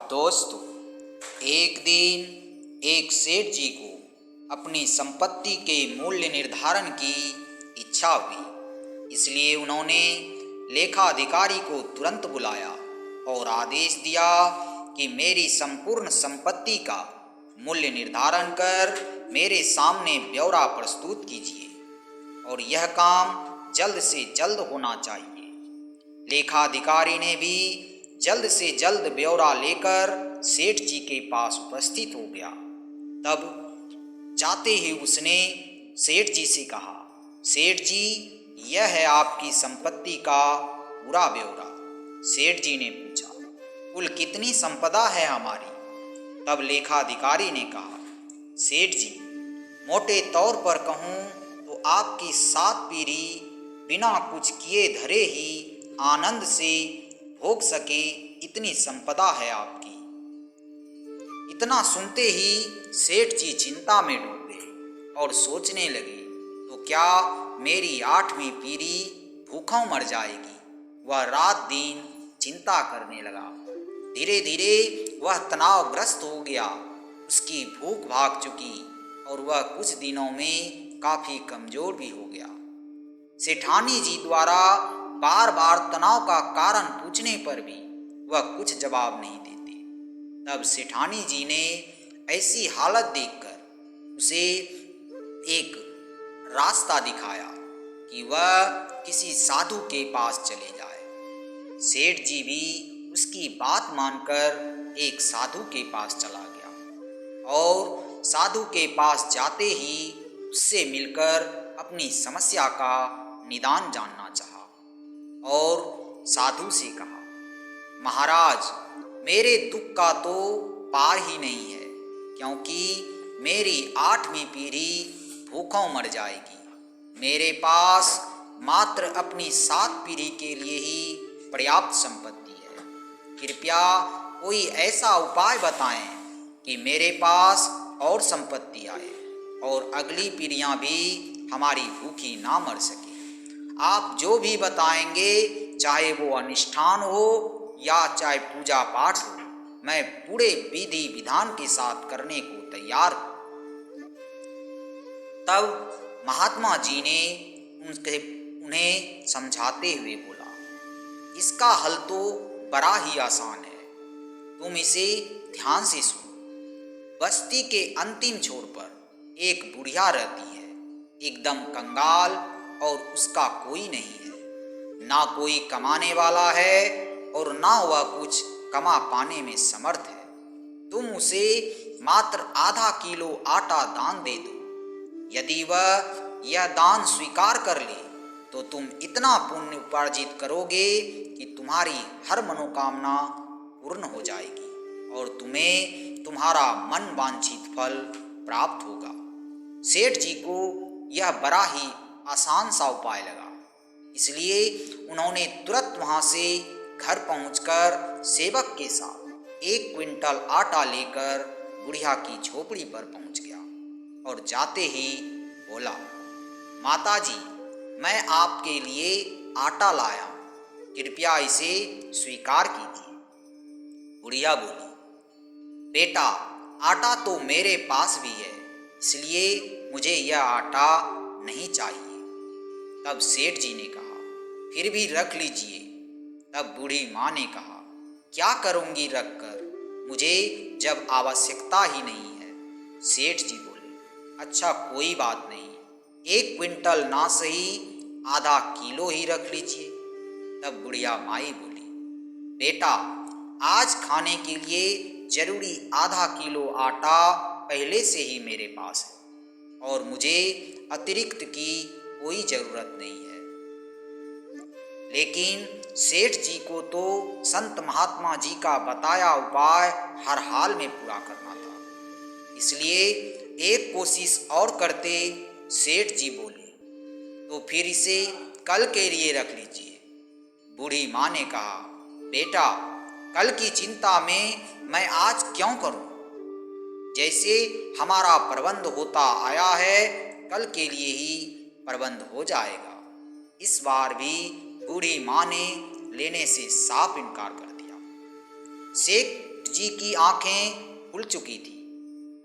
दोस्तों, एक दिन एक सेठ जी को अपनी संपत्ति के मूल्य निर्धारण की इच्छा हुई। इसलिए उन्होंने लेखाधिकारी को तुरंत बुलाया और आदेश दिया कि मेरी संपूर्ण संपत्ति का मूल्य निर्धारण कर मेरे सामने ब्यौरा प्रस्तुत कीजिए और यह काम जल्द से जल्द होना चाहिए। लेखाधिकारी ने भी जल्द से जल्द ब्यौरा लेकर सेठ जी के पास उपस्थित हो गया। तब जाते ही उसने सेठ जी से कहा, सेठ जी, यह है आपकी संपत्ति का पूरा ब्यौरा। सेठ जी ने पूछा, कुल कितनी संपदा है हमारी? तब लेखाधिकारी ने कहा, सेठ जी, मोटे तौर पर कहूँ तो आपकी 7 पीढ़ी बिना कुछ किए धरे ही आनंद से भोग सके इतनी संपदा है आपकी। इतना सुनते ही सेठ जी चिंता में डूब गए और सोचने लगे, तो क्या मेरी 8वीं पीढ़ी भूखों मर जाएगी? वह रात दिन चिंता करने लगा। धीरे धीरे वह तनावग्रस्त हो गया। उसकी भूख भाग चुकी और वह कुछ दिनों में काफी कमजोर भी हो गया। सेठानी जी द्वारा बार बार तनाव का कारण पूछने पर भी वह कुछ जवाब नहीं देते। तब सेठानी जी ने ऐसी हालत देखकर उसे एक रास्ता दिखाया कि वह किसी साधु के पास चले जाए। सेठ जी भी उसकी बात मानकर एक साधु के पास चला गया और साधु के पास जाते ही उससे मिलकर अपनी समस्या का निदान जानना चाहा और साधु से कहा, महाराज, मेरे दुख का तो पार ही नहीं है, क्योंकि मेरी 8वीं पीढ़ी भूखों मर जाएगी। मेरे पास मात्र अपनी 7 पीढ़ी के लिए ही पर्याप्त संपत्ति है। कृपया कोई ऐसा उपाय बताएं कि मेरे पास और संपत्ति आए और अगली पीढ़ियां भी हमारी भूखी ना मर सके। आप जो भी बताएंगे, चाहे वो अनुष्ठान हो या चाहे पूजा पाठ हो, मैं पूरे विधि विधान के साथ करने को तैयार हूं। तब महात्मा जी ने उन्हें समझाते हुए बोला, इसका हल तो बड़ा ही आसान है, तुम इसे ध्यान से सुनो। बस्ती के अंतिम छोर पर एक बुढ़िया रहती है, एकदम कंगाल, और उसका कोई नहीं है। ना कोई कमाने वाला है और ना वह कुछ कमा पाने में समर्थ है। तुम उसे मात्र आधा किलो आटा दान दे दो। यदि वह यह दान स्वीकार कर ले तो तुम इतना पुण्य उपार्जित करोगे कि तुम्हारी हर मनोकामना पूर्ण हो जाएगी और तुम्हें तुम्हारा मन वांछित फल प्राप्त होगा। सेठ जी को यह बड़ा ही आसान सा उपाय लगा, इसलिए उन्होंने तुरंत वहां से घर पहुंचकर सेवक के साथ 1 क्विंटल आटा लेकर बुढ़िया की झोपड़ी पर पहुंच गया और जाते ही बोला, माताजी, मैं आपके लिए आटा लाया हूं, कृपया इसे स्वीकार कीजिए। बुढ़िया बोली, बेटा, आटा तो मेरे पास भी है, इसलिए मुझे यह आटा नहीं चाहिए। तब सेठ जी ने कहा, फिर भी रख लीजिए। तब बूढ़ी माँ ने कहा, क्या करूंगी रखकर, मुझे जब आवश्यकता ही नहीं है। सेठ जी बोले, अच्छा कोई बात नहीं, 1 क्विंटल ना सही, आधा किलो ही रख लीजिए। तब बुढ़िया माई बोली, बेटा, आज खाने के लिए जरूरी आधा किलो आटा पहले से ही मेरे पास है और मुझे अतिरिक्त की कोई जरूरत नहीं है। लेकिन सेठ जी को तो संत महात्मा जी का बताया उपाय हर हाल में पूरा करना था, इसलिए एक कोशिश और करते सेठ जी बोले, तो फिर इसे कल के लिए रख लीजिए। बूढ़ी माँ ने कहा, बेटा, कल की चिंता में मैं आज क्यों करूं? जैसे हमारा प्रबंध होता आया है, कल के लिए ही प्रबंध हो जाएगा। इस बार भी बूढ़ी माँ ने लेने से साफ इनकार कर दिया। सेठ सेठ जी की आंखें खुल चुकी थी।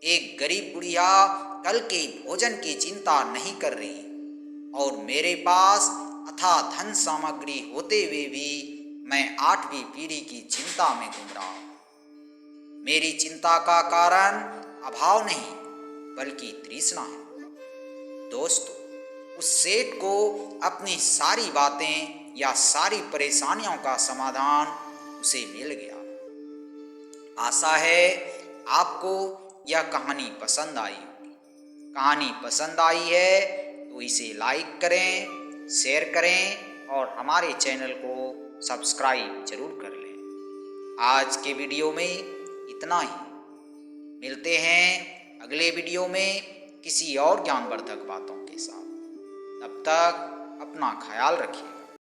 एक गरीब बुढ़िया कल के भोजन की चिंता नहीं कर रही और मेरे पास अथाह धन सामग्री होते हुए भी मैं 8वीं पीढ़ी की चिंता में घूम रहा हूँ। मेरी चिंता का कारण अभाव नहीं बल्कि तृष्णा है। दोस्तों, उस सेठ को अपनी सारी बातें या सारी परेशानियों का समाधान उसे मिल गया। आशा है आपको यह कहानी पसंद आई होगी। कहानी पसंद आई है तो इसे लाइक करें, शेयर करें और हमारे चैनल को सब्सक्राइब जरूर कर लें। आज के वीडियो में इतना ही। मिलते हैं अगले वीडियो में किसी और ज्ञानवर्धक बातों के साथ। तब तक अपना ख्याल रखिए।